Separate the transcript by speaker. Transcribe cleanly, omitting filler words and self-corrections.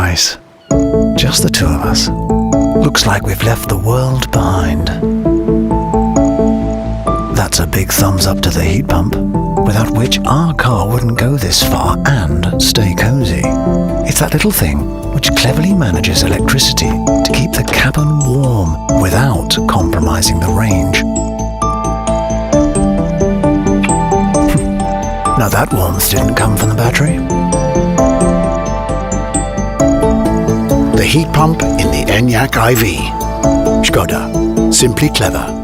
Speaker 1: nice. Just the two of us. Looks like we've left the world behind. That's a big thumbs up to the heat pump, without which our car wouldn't go this far and stay cozy. It's that little thing which cleverly manages electricity to keep the cabin warm without compromising the range. Now that warmth didn't come from the battery.
Speaker 2: The heat pump in the ENYAQ IV. Škoda. Simply clever.